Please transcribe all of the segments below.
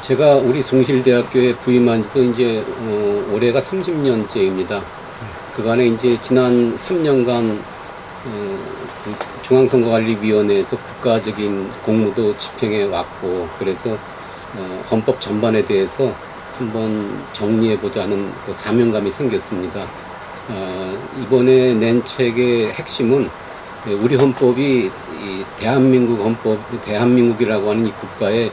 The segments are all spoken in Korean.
제가 우리 숭실대학교에 부임한 지도 이제 올해가 30년째입니다. 그간에 이제 지난 3년간 그 중앙선거관리위원회에서 국가적인 공무도 집행해 왔고, 그래서 헌법 전반에 대해서 한번 정리해보자 하는 그 사명감이 생겼습니다. 이번에 낸 책의 핵심은 우리 헌법이 이 대한민국 헌법, 대한민국이라고 하는 이 국가의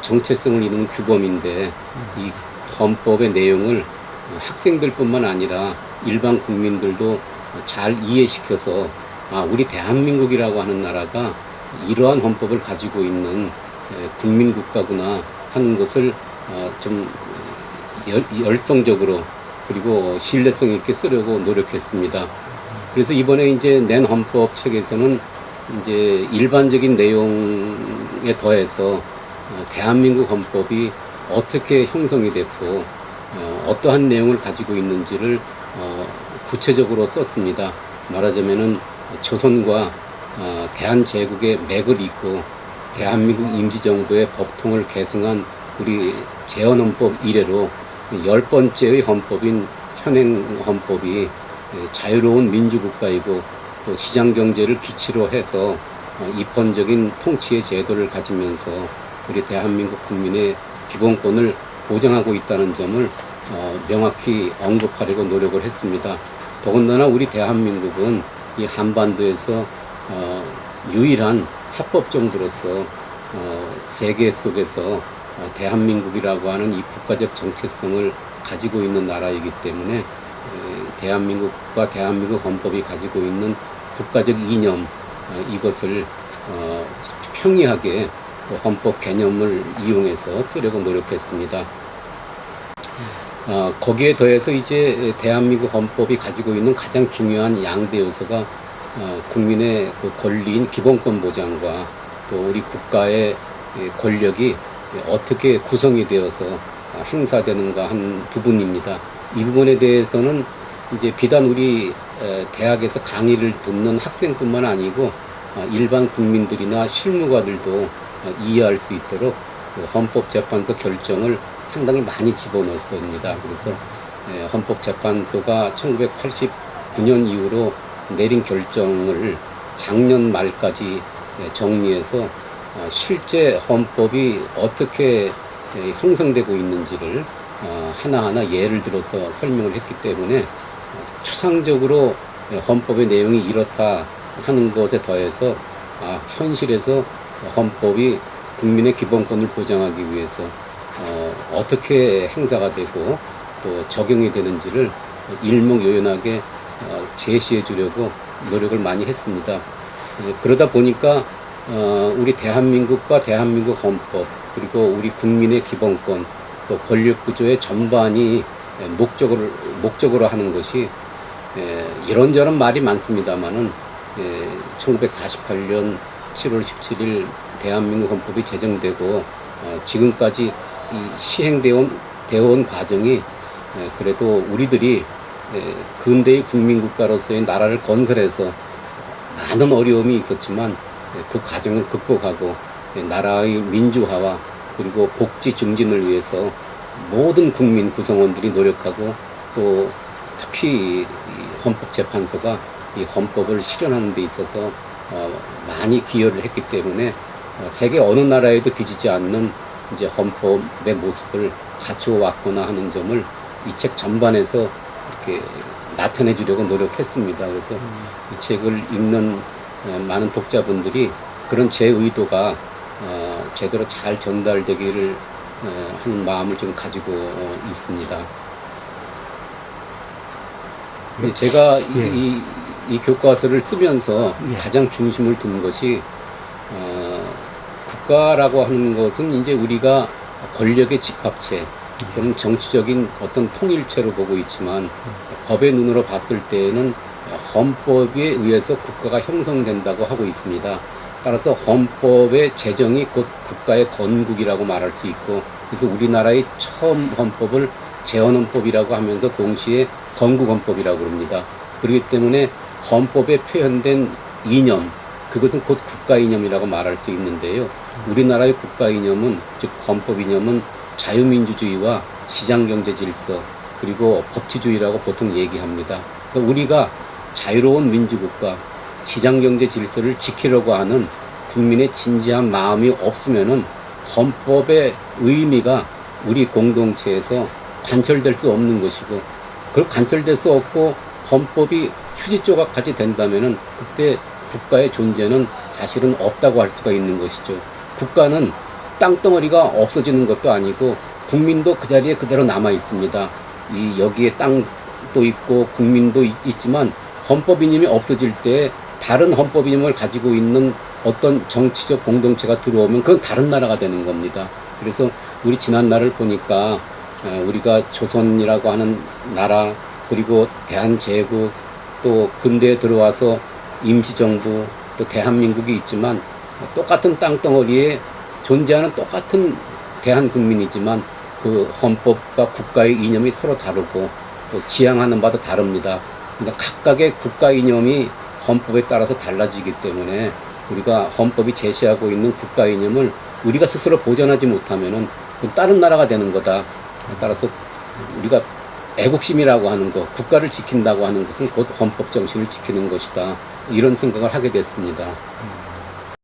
정체성을 이루는 규범인데, 이 헌법의 내용을 학생들뿐만 아니라 일반 국민들도 잘 이해시켜서 우리 대한민국이라고 하는 나라가 이러한 헌법을 가지고 있는 국민국가구나 하는 것을 좀 열성적으로 그리고 신뢰성 있게 쓰려고 노력했습니다. 그래서 이번에 이제 낸 헌법 책에서는 이제 일반적인 내용에 더해서 대한민국 헌법이 어떻게 형성이 됐고 어떠한 내용을 가지고 있는지를 구체적으로 썼습니다. 말하자면은 조선과 대한제국의 맥을 잇고 대한민국 임시정부의 법통을 계승한 우리 재헌헌법 이래로 10번째의 헌법인 현행 헌법이 자유로운 민주국가이고 또 시장경제를 기치로 해서 입헌적인 통치의 제도를 가지면서 우리 대한민국 국민의 기본권을 보장하고 있다는 점을 명확히 언급하려고 노력을 했습니다. 더군다나 우리 대한민국은 이 한반도에서 유일한 합법정부로서 세계 속에서 대한민국이라고 하는 이 국가적 정체성을 가지고 있는 나라이기 때문에 대한민국과 대한민국 헌법이 가지고 있는 국가적 이념, 이것을 평이하게 헌법 개념을 이용해서 쓰려고 노력했습니다. 거기에 더해서 이제 대한민국 헌법이 가지고 있는 가장 중요한 양대 요소가 국민의 그 권리인 기본권 보장과 또 우리 국가의 권력이 어떻게 구성이 되어서 행사되는가 한 부분입니다. 이 부분에 대해서는 이제 비단 우리 대학에서 강의를 듣는 학생뿐만 아니고 일반 국민들이나 실무가들도 이해할 수 있도록 헌법재판소 결정을 상당히 많이 집어넣었습니다. 그래서 헌법재판소가 1989년 이후로 내린 결정을 작년 말까지 정리해서 실제 헌법이 어떻게 형성되고 있는지를 하나하나 예를 들어서 설명을 했기 때문에 추상적으로 헌법의 내용이 이렇다 하는 것에 더해서 현실에서 헌법이 국민의 기본권을 보장하기 위해서 어떻게 행사가 되고 또 적용이 되는지를 일목요연하게 제시해 주려고 노력을 많이 했습니다. 그러다 보니까 우리 대한민국과 대한민국 헌법 그리고 우리 국민의 기본권 또 권력구조의 전반이 목적으로 하는 것이 이런저런 말이 많습니다만은 1948년 7월 17일 대한민국 헌법이 제정되고 지금까지 이 시행되어 온 과정이 그래도 우리들이 근대의 국민국가로서의 나라를 건설해서 많은 어려움이 있었지만 그 과정을 극복하고 나라의 민주화와 그리고 복지 증진을 위해서 모든 국민 구성원들이 노력하고 또 특히 이 헌법재판소가 이 헌법을 실현하는 데 있어서 많이 기여를 했기 때문에 세계 어느 나라에도 뒤지지 않는 이제 헌법의 모습을 갖추어 왔구나 하는 점을 이 책 전반에서 이렇게 나타내 주려고 노력했습니다. 그래서 이 책을 읽는 많은 독자분들이 그런 제 의도가 제대로 잘 전달되기를 하는 마음을 좀 가지고 있습니다. 제가 이 교과서를 쓰면서 가장 중심을 둔 것이 국가라고 하는 것은 이제 우리가 권력의 집합체 또는 정치적인 어떤 통일체로 보고 있지만 법의 눈으로 봤을 때에는 헌법에 의해서 국가가 형성된다고 하고 있습니다. 따라서 헌법의 제정이 곧 국가의 건국이라고 말할 수 있고, 그래서 우리나라의 처음 헌법을 재헌헌법이라고 하면서 동시에 건국헌법이라고 그럽니다. 그렇기 때문에 헌법에 표현된 이념, 그것은 곧 국가 이념이라고 말할 수 있는데요. 우리나라의 국가 이념은, 즉 헌법 이념은 자유민주주의와 시장경제 질서 그리고 법치주의라고 보통 얘기합니다. 그러니까 우리가 자유로운 민주국가, 시장경제 질서를 지키려고 하는 국민의 진지한 마음이 없으면은 헌법의 의미가 우리 공동체에서 관철될 수 없는 것이고, 그걸 관철될 수 없고 헌법이 휴지 조각같이 된다면은 그때 국가의 존재는 사실은 없다고 할 수가 있는 것이죠. 국가는 땅덩어리가 없어지는 것도 아니고 국민도 그 자리에 그대로 남아 있습니다. 여기에 땅도 있고 국민도 있지만 헌법 이념이 없어질 때 다른 헌법 이념을 가지고 있는 어떤 정치적 공동체가 들어오면 그건 다른 나라가 되는 겁니다. 그래서 우리 지난 날을 보니까 우리가 조선이라고 하는 나라, 그리고 대한제국, 또 근대에 들어와서 임시정부, 또 대한민국이 있지만 똑같은 땅덩어리에 존재하는 똑같은 대한국민이지만 그 헌법과 국가의 이념이 서로 다르고 또 지향하는 바도 다릅니다. 그러니까 각각의 국가 이념이 헌법에 따라서 달라지기 때문에 우리가 헌법이 제시하고 있는 국가 이념을 우리가 스스로 보존하지 못하면은 그건 다른 나라가 되는 거다. 따라서 우리가 애국심이라고 하는 것, 국가를 지킨다고 하는 것은 곧 헌법 정신을 지키는 것이다. 이런 생각을 하게 됐습니다.